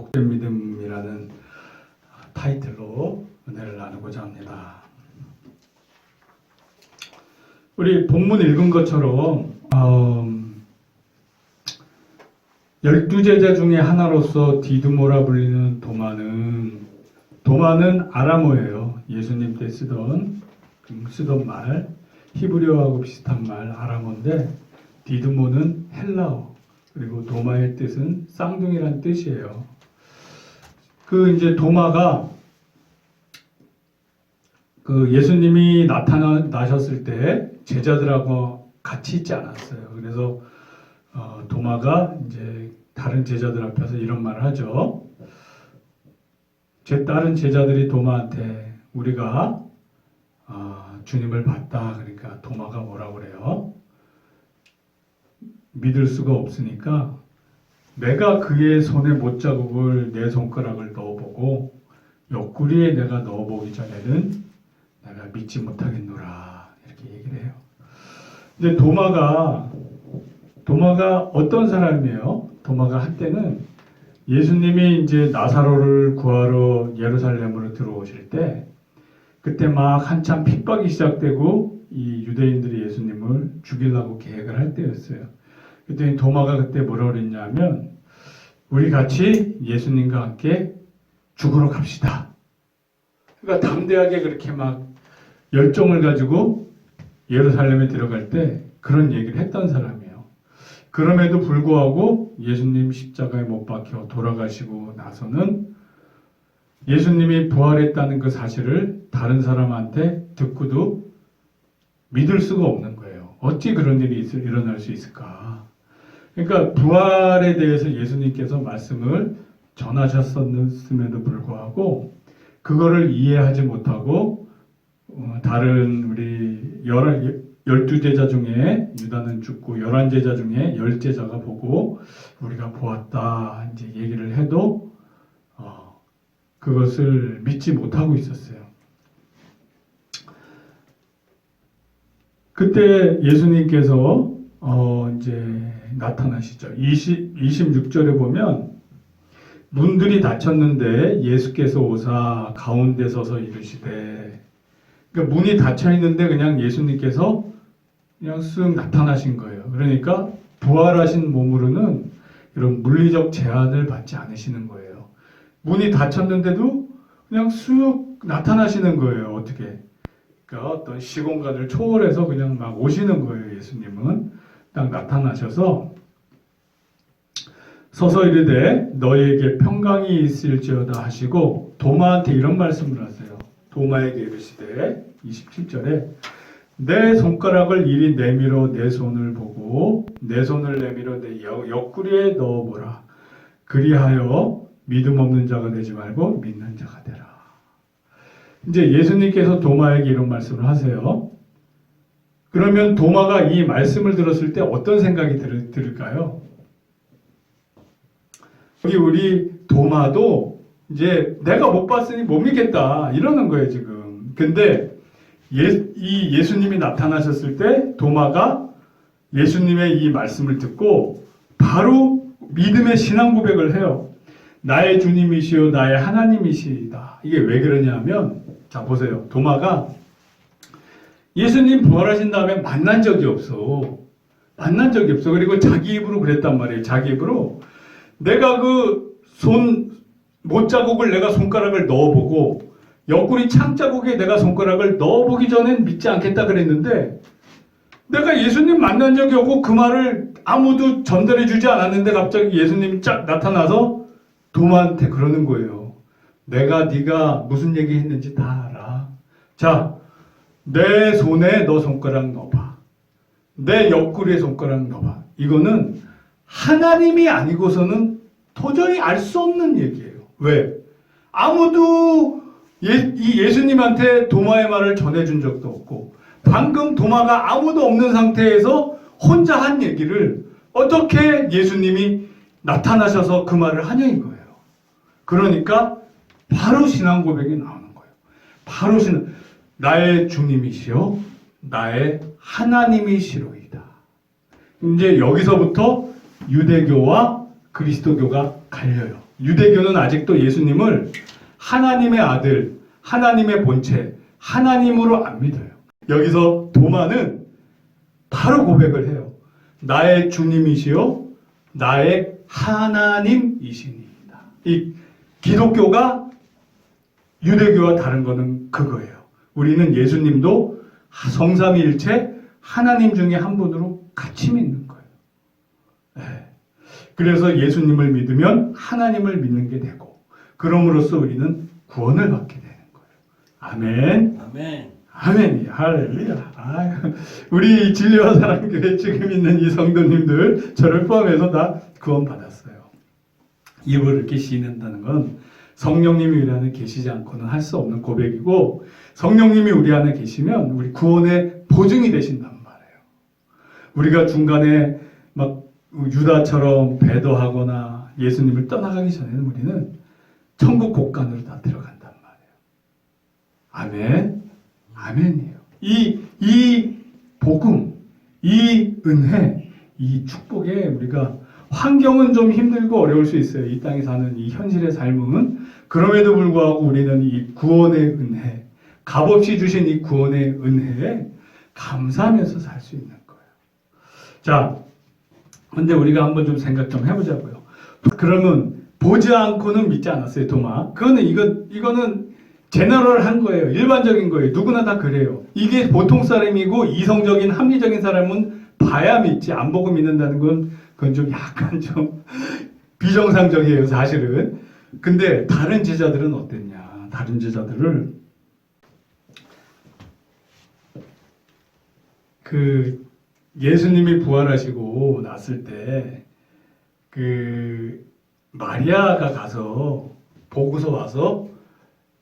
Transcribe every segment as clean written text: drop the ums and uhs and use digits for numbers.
복된 믿음이라는 타이틀로 은혜를 나누고자 합니다. 우리 본문 읽은 것처럼 12제자 중에 하나로서 디두모라 불리는 도마는 아람어예요. 예수님 때 쓰던 말, 히브리어하고 비슷한 말 아람어인데, 디두모는 헬라어, 그리고 도마의 뜻은 쌍둥이란 뜻이에요. 이제 도마가 예수님이 나타나셨을 때 제자들하고 같이 있지 않았어요. 그래서 도마가 이제 다른 제자들 앞에서 이런 말을 하죠. 다른 제자들이 도마한테 우리가 주님을 봤다. 그러니까 도마가 뭐라고 그래요? 믿을 수가 없으니까 내가 그의 손에 못자국을 내 손가락을 넣어보고 옆구리에 내가 넣어보기 전에는 내가 믿지 못하겠노라. 이렇게 얘기를 해요. 이제 도마가 어떤 사람이에요? 도마가 한때는 예수님이 이제 나사로를 구하러 예루살렘으로 들어오실 때, 그때 막 한참 핍박이 시작되고 이 유대인들이 예수님을 죽이려고 계획을 할 때였어요. 그때 도마가 그때 뭐라고 그랬냐면, 우리 같이 예수님과 함께 죽으러 갑시다. 그러니까 담대하게 그렇게 막 열정을 가지고 예루살렘에 들어갈 때 그런 얘기를 했던 사람이에요. 그럼에도 불구하고 예수님 십자가에 못 박혀 돌아가시고 나서는 예수님이 부활했다는 그 사실을 다른 사람한테 듣고도 믿을 수가 없는 거예요. 어찌 그런 일이 일어날 수 있을까? 그러니까 부활에 대해서 예수님께서 말씀을 전하셨음에도 불구하고 그거를 이해하지 못하고 다른 우리 12제자 중에 유다는 죽고 11제자 중에 10제자가 보고 우리가 보았다 이제 얘기를 해도 그것을 믿지 못하고 있었어요. 그때 예수님께서 이제 나타나시죠. 26절에 보면 문들이 닫혔는데 예수께서 오사 가운데 서서 이르시되, 그러니까 문이 닫혀 있는데 그냥 예수님께서 그냥 쓱 나타나신 거예요. 그러니까 부활하신 몸으로는 이런 물리적 제한을 받지 않으시는 거예요. 문이 닫혔는데도 그냥 쑥 나타나시는 거예요. 어떻게? 그러니까 어떤 시공간을 초월해서 그냥 막 오시는 거예요. 예수님은 딱 나타나셔서 서서 이르되 너희에게 평강이 있을지어다 하시고 도마한테 이런 말씀을 하세요. 도마에게 이르시되 27절에 내 손가락을 이리 내밀어 내 손을 보고 내 손을 내밀어 내 옆구리에 넣어보라. 그리하여 믿음 없는 자가 되지 말고 믿는 자가 되라. 이제 예수님께서 도마에게 이런 말씀을 하세요. 그러면 도마가 이 말씀을 들었을 때 어떤 생각이 들을까요? 우리 도마도 이제 내가 못 봤으니 못 믿겠다 이러는 거예요 지금. 근데 이 예수님이 나타나셨을 때 도마가 예수님의 이 말씀을 듣고 바로 믿음의 신앙 고백을 해요. 나의 주님이시요 나의 하나님이시다. 이게 왜 그러냐면, 자 보세요. 도마가 예수님 부활하신 다음에 만난 적이 없어. 그리고 자기 입으로 그랬단 말이에요. 자기 입으로 내가 못자국을 내가 손가락을 넣어보고 옆구리 창자국에 내가 손가락을 넣어보기 전엔 믿지 않겠다 그랬는데, 내가 예수님 만난 적이 없고 그 말을 아무도 전달해 주지 않았는데 갑자기 예수님이 쫙 나타나서 도마한테 그러는 거예요. 네가 무슨 얘기 했는지 다 알아. 자, 내 손에 너 손가락 넣어봐. 내 옆구리에 손가락 넣어봐. 이거는 하나님이 아니고서는 도저히 알 수 없는 얘기예요. 왜? 아무도 이 예수님한테 도마의 말을 전해준 적도 없고, 방금 도마가 아무도 없는 상태에서 혼자 한 얘기를 어떻게 예수님이 나타나셔서 그 말을 하냐인 거예요. 그러니까 바로 신앙 고백이 나오는 거예요. 바로 나의 주님이시요 나의 하나님이시로이다. 이제 여기서부터 유대교와 그리스도교가 갈려요. 유대교는 아직도 예수님을 하나님의 아들, 하나님의 본체, 하나님으로 안 믿어요. 여기서 도마는 바로 고백을 해요. 나의 주님이시요 나의 하나님이시니이다. 이 기독교가 유대교와 다른 거는 그거예요. 우리는 예수님도 성삼위일체 하나님 중에 한 분으로 같이 믿는 거예요. 네. 그래서 예수님을 믿으면 하나님을 믿는 게 되고, 그럼으로써 우리는 구원을 받게 되는 거예요. 아멘. 아멘. 아멘. 할렐루야. 우리 진리와 사랑교회 지금 있는 이 성도님들, 저를 포함해서 다 구원받았어요. 입을 이렇게 시인한다는 건 성령님이 우리 안에 계시지 않고는 할 수 없는 고백이고, 성령님이 우리 안에 계시면 우리 구원의 보증이 되신단 말이에요. 우리가 중간에 막 유다처럼 배도하거나 예수님을 떠나가기 전에는 우리는 천국 곳간으로 다 들어간단 말이에요. 아멘. 아멘이에요. 이 복음, 이 은혜, 이 축복에 우리가 환경은 좀 힘들고 어려울 수 있어요. 이 땅에 사는 이 현실의 삶은. 그럼에도 불구하고 우리는 이 구원의 은혜, 값없이 주신 이 구원의 은혜에 감사하면서 살 수 있는 거예요. 자, 근데 우리가 한번 좀 생각 좀 해보자고요. 그러면 보지 않고는 믿지 않았어요, 도마. 이거는 제너럴한 거예요. 일반적인 거예요. 누구나 다 그래요. 이게 보통 사람이고 이성적인 합리적인 사람은 봐야 믿지, 안 보고 믿는다는 건 그건 좀 약간 좀 비정상적이에요, 사실은. 근데 다른 제자들은 어땠냐? 다른 제자들을 예수님이 부활하시고 났을 때 마리아가 가서 보고서 와서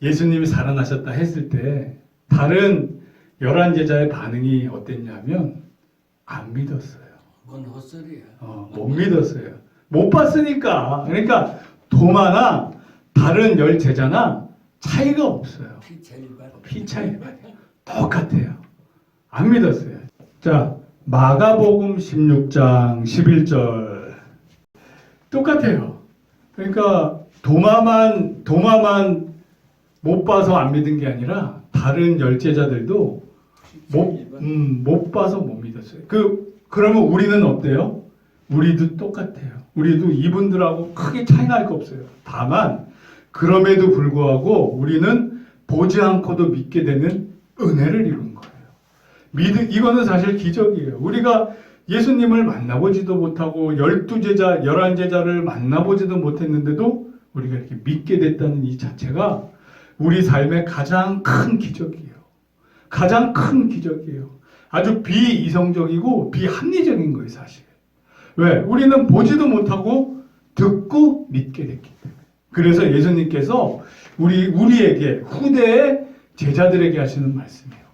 예수님이 살아나셨다 했을 때 다른 11제자의 반응이 어땠냐면 안 믿었어요. 그건 헛소리야. 못 믿었어요. 못 봤으니까. 그러니까 도마나 다른 10제자나 차이가 없어요. 피차 일반이에요. 똑같아요. 안 믿었어요. 자, 마가복음 16장 11절 똑같아요. 그러니까 도마만 못 봐서 안 믿은 게 아니라 다른 10제자들도 못 봐서 못 믿었어요. 그러면 우리는 어때요? 우리도 똑같아요. 우리도 이분들하고 크게 차이 날 거 없어요. 다만 그럼에도 불구하고 우리는 보지 않고도 믿게 되는 은혜를 이룬 거예요. 이거는 사실 기적이에요. 우리가 예수님을 만나보지도 못하고 12제자, 11제자를 만나보지도 못했는데도 우리가 이렇게 믿게 됐다는 이 자체가 우리 삶의 가장 큰 기적이에요. 가장 큰 기적이에요. 아주 비이성적이고 비합리적인 거예요, 사실. 왜? 우리는 보지도 못하고 듣고 믿게 됐기 때문에. 그래서 예수님께서 우리에게, 후대의 제자들에게 하시는 말씀이에요.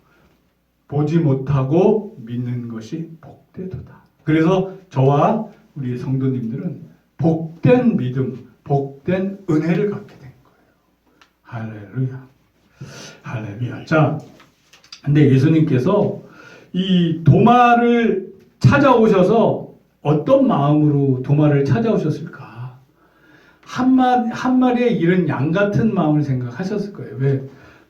보지 못하고 믿는 것이 복되도다. 그래서 저와 우리 성도님들은 복된 믿음, 복된 은혜를 갖게 된 거예요. 할렐루야. 할렐루야. 자, 근데 예수님께서 이 도마를 찾아오셔서 어떤 마음으로 도마를 찾아오셨을까? 한 마리의 잃은 양 같은 마음을 생각하셨을 거예요. 왜?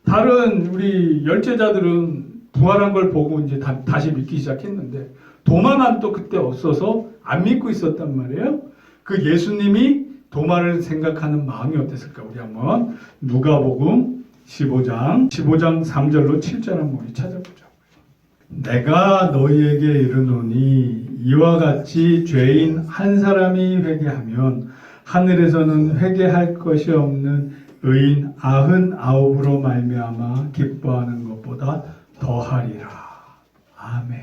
다른 우리 10제자들은 부활한 걸 보고 이제 다시 믿기 시작했는데 도마만 또 그때 없어서 안 믿고 있었단 말이에요. 그 예수님이 도마를 생각하는 마음이 어땠을까? 우리 한번 누가복음 15장 3절로 7절 한번 우리 찾아보자고요. 내가 너희에게 이르노니 이와 같이 죄인 한 사람이 회개하면 하늘에서는 회개할 것이 없는 의인 99으로 말미암아 기뻐하는 것보다 더하리라. 아멘.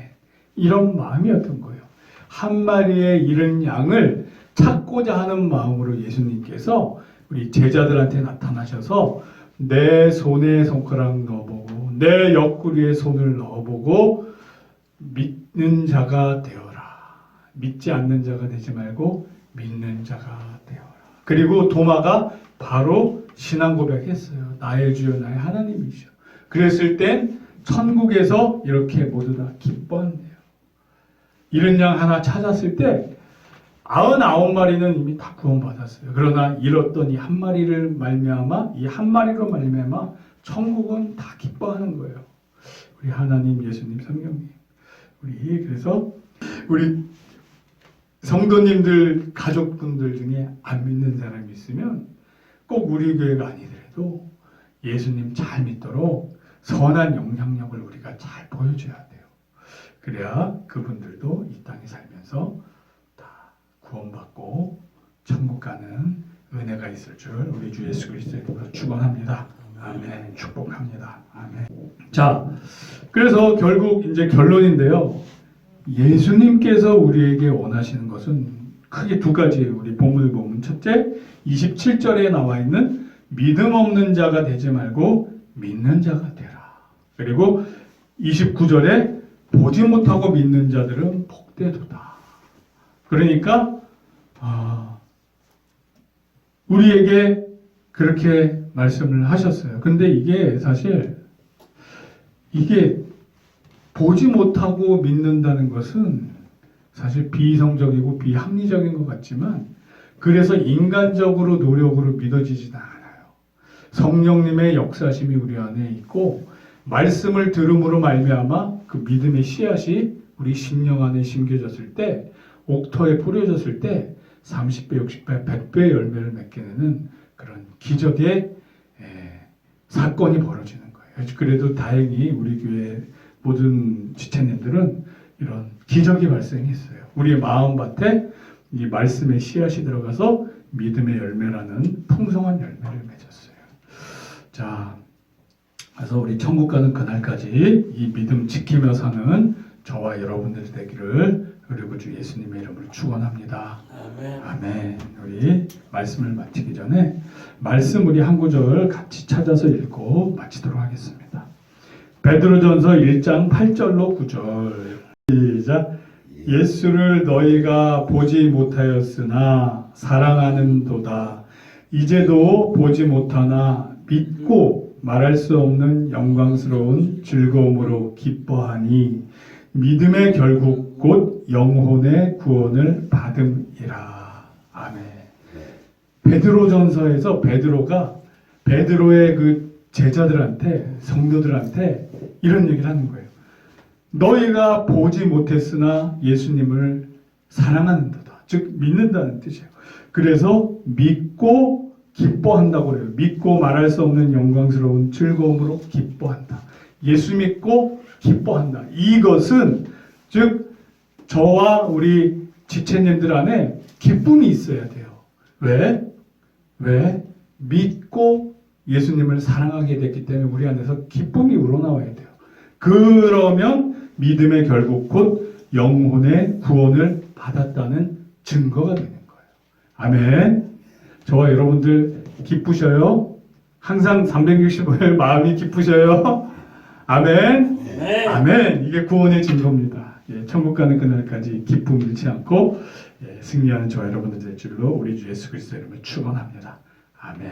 이런 마음이었던 거예요. 한 마리의 잃은 양을 찾고자 하는 마음으로 예수님께서 우리 제자들한테 나타나셔서 내 손에 손가락 넣어보고 내 옆구리에 손을 넣어보고 믿는 자가 되어라. 믿지 않는 자가 되지 말고 믿는 자가 되어라. 그리고 도마가 바로 신앙 고백했어요. 나의 주여 나의 하나님이시여. 그랬을 땐 천국에서 이렇게 모두 다 기뻐한대요. 잃은 양 하나 찾았을 때 99마리는 이미 다 구원받았어요. 그러나 잃었던 이 한 마리를 말미암아 이 한 마리로 말미암아 천국은 다 기뻐하는 거예요. 우리 하나님, 예수님, 성령님. 그래서 우리 성도님들, 가족분들 중에 안 믿는 사람이 있으면 꼭 우리 교회가 아니더라도 예수님 잘 믿도록 선한 영향력을 우리가 잘 보여줘야 돼요. 그래야 그분들도 이 땅에 살면서 다 구원받고 천국 가는 은혜가 있을 줄 우리 주 예수 그리스도의 이름으로 축원합니다. 아멘. 축복합니다. 아멘. 자, 그래서 결국 이제 결론인데요. 예수님께서 우리에게 원하시는 것은 크게 두 가지예요. 우리 본문을 보면 첫째, 27절에 나와 있는 믿음 없는 자가 되지 말고 믿는 자가 되라. 그리고 29절에 보지 못하고 믿는 자들은 복되도다. 그러니까 우리에게 그렇게 말씀을 하셨어요. 근데 이게 사실 보지 못하고 믿는다는 것은 사실 비이성적이고 비합리적인 것 같지만 그래서 인간적으로 노력으로 믿어지지는 않아요. 성령님의 역사심이 우리 안에 있고 말씀을 들음으로 말미암아 그 믿음의 씨앗이 우리 심령 안에 심겨졌을 때 옥토에 뿌려졌을 때 30배, 60배, 100배의 열매를 맺게 되는 그런 기적의 사건이 벌어지는 거예요. 그래도 다행히 우리 교회 모든 지체님들은 이런 기적이 발생했어요. 우리의 마음밭에 이 말씀의 씨앗이 들어가서 믿음의 열매라는 풍성한 열매를 맺었어요. 자, 그래서 우리 천국 가는 그날까지 이 믿음 지키며 사는 저와 여러분들 되기를 그리고 주 예수님의 이름으로 축원합니다. 아멘. 아멘. 우리 말씀을 마치기 전에 말씀 우리 한 구절 같이 찾아서 읽고 마치도록 하겠습니다. 베드로전서 1장 8절로 9절. 시작. 예수를 너희가 보지 못하였으나 사랑하는도다. 이제도 보지 못하나 믿고 말할 수 없는 영광스러운 즐거움으로 기뻐하니 믿음의 결국 곧 영혼의 구원을 받음이라. 아멘. 베드로전서에서 베드로의 그 제자들한테 성도들한테 이런 얘기를 하는 거예요. 너희가 보지 못했으나 예수님을 사랑하는도다. 즉 믿는다는 뜻이에요. 그래서 믿고 기뻐한다고 그래요. 믿고 말할 수 없는 영광스러운 즐거움으로 기뻐한다. 예수 믿고 기뻐한다. 이것은 즉 저와 우리 지체님들 안에 기쁨이 있어야 돼요. 왜? 믿고 예수님을 사랑하게 됐기 때문에 우리 안에서 기쁨이 우러나와야 돼요. 그러면 믿음의 결국 곧 영혼의 구원을 받았다는 증거가 되는 거예요. 아멘. 저와 여러분들 기쁘셔요? 항상 365일 마음이 기쁘셔요? 아멘. 네. 아멘. 이게 구원의 증거입니다. 천국 가는 그날까지 기쁨 잃지 않고 승리하는 저와 여러분들 될 줄로 우리 주 예수 그리스도의 이름으로 축원합니다. 아멘.